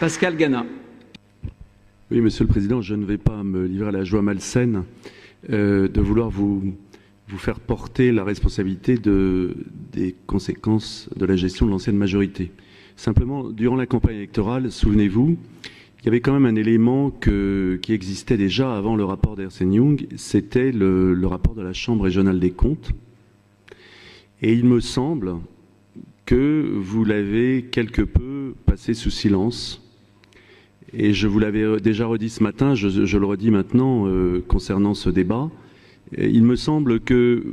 Pascal Gana. Oui, Monsieur le Président, je ne vais pas me livrer à la joie malsaine de vouloir vous faire porter la responsabilité des conséquences de la gestion de l'ancienne majorité. Simplement, durant la campagne électorale, souvenez-vous, il y avait quand même un élément qui existait déjà avant le rapport d'Ernst & Young, c'était le rapport de la Chambre régionale des comptes. Et il me semble que vous l'avez quelque peu passé sous silence. Et je vous l'avais déjà redit ce matin, je le redis maintenant concernant ce débat. Il me semble que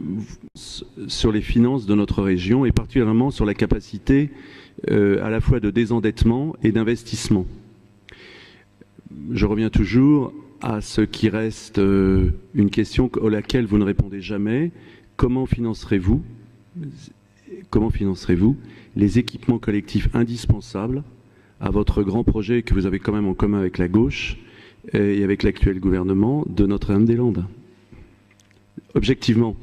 sur les finances de notre région, et particulièrement sur la capacité à la fois de désendettement et d'investissement, je reviens toujours à ce qui reste une question à laquelle vous ne répondez jamais. Comment financerez-vous les équipements collectifs indispensables à votre grand projet que vous avez quand même en commun avec la gauche et avec l'actuel gouvernement de Notre-Dame-des-Landes? Objectivement,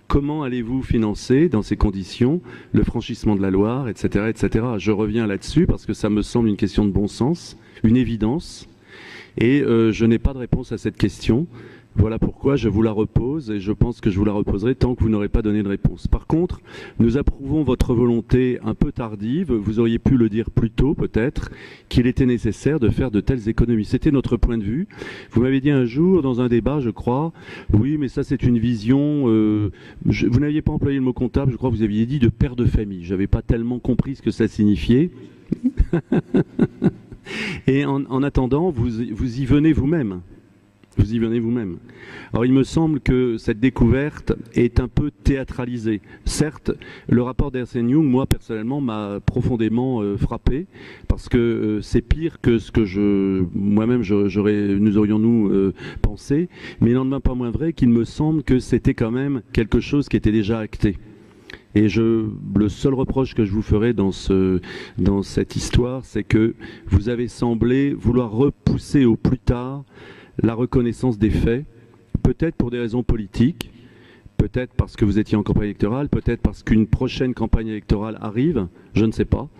comment allez-vous financer dans ces conditions le franchissement de la Loire, etc., etc. Je reviens là-dessus parce que ça me semble une question de bon sens, une évidence, et je n'ai pas de réponse à cette question. Voilà pourquoi je vous la repose et je pense que je vous la reposerai tant que vous n'aurez pas donné de réponse. Par contre, nous approuvons votre volonté un peu tardive, vous auriez pu le dire plus tôt peut-être, qu'il était nécessaire de faire de telles économies. C'était notre point de vue. Vous m'avez dit un jour dans un débat, je crois, oui mais ça c'est une vision, vous n'aviez pas employé le mot comptable, je crois que vous aviez dit de père de famille. Je n'avais pas tellement compris ce que ça signifiait. Et en attendant, vous y venez vous-même. Vous y venez vous-même. Alors il me semble que cette découverte est un peu théâtralisée. Certes, le rapport d'Ernst & Young, moi personnellement, m'a profondément frappé, parce que c'est pire que ce que moi-même nous aurions pensé, mais il n'en demeure pas moins vrai qu'il me semble que c'était quand même quelque chose qui était déjà acté. Et le seul reproche que je vous ferai dans cette histoire, c'est que vous avez semblé vouloir repousser au plus tard la reconnaissance des faits, peut-être pour des raisons politiques, peut-être parce que vous étiez en campagne électorale, peut-être parce qu'une prochaine campagne électorale arrive, je ne sais pas.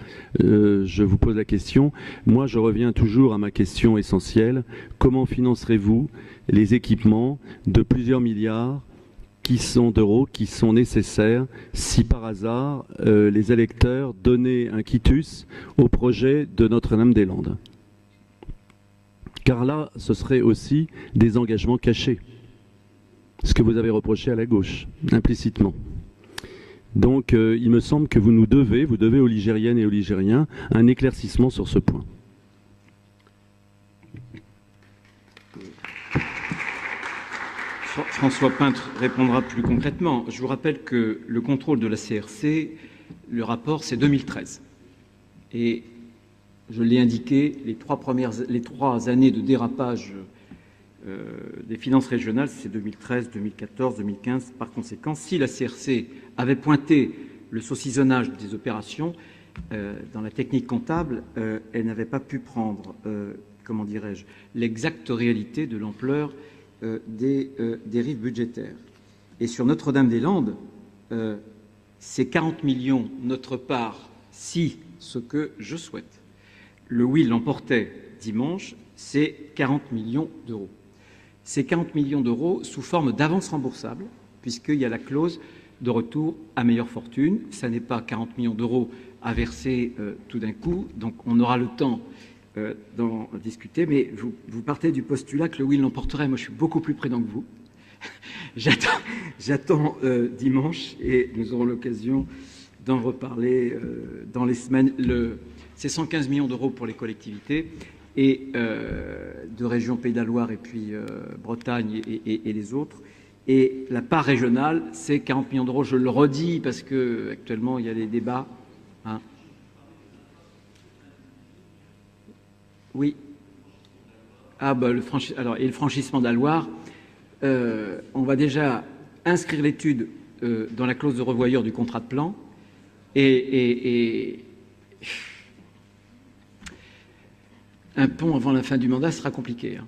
Je vous pose la question. Moi, je reviens toujours à ma question essentielle. Comment financerez-vous les équipements de plusieurs milliards d'euros qui sont nécessaires si par hasard les électeurs donnaient un quitus au projet de Notre-Dame-des-Landes? Car là, ce serait aussi des engagements cachés. Ce que vous avez reproché à la gauche, implicitement. Donc, il me semble que vous devez aux Ligériennes et aux Ligériens, un éclaircissement sur ce point. François Peintre répondra plus concrètement. Je vous rappelle que le contrôle de la CRC, le rapport, c'est 2013. Et je l'ai indiqué, les trois années de dérapage des finances régionales, c'est 2013, 2014, 2015. Par conséquent, si la CRC avait pointé le saucissonnage des opérations dans la technique comptable, elle n'avait pas pu prendre, comment dirais-je, l'exacte réalité de l'ampleur des dérives budgétaires. Et sur Notre-Dame-des-Landes, c'est 40 millions notre part, si ce que je souhaite. Le oui l'emportait dimanche, c'est 40 millions d'euros. C'est 40 millions d'euros sous forme d'avance remboursable, puisqu'il y a la clause de retour à meilleure fortune. Ça n'est pas 40 millions d'euros à verser tout d'un coup, donc on aura le temps d'en discuter, mais vous partez du postulat que le oui l'emporterait. Moi, je suis beaucoup plus prudent que vous. J'attends dimanche, et nous aurons l'occasion d'en reparler dans les semaines. C'est 115 millions d'euros pour les collectivités et de région Pays de la Loire et puis Bretagne et les autres. Et la part régionale, c'est 40 millions d'euros. Je le redis parce qu'actuellement, il y a des débats. Hein. Oui. Ah, bah, le franchissement de la Loire, on va déjà inscrire l'étude dans la clause de revoyure du contrat de plan et un pont avant la fin du mandat sera compliqué. Hein.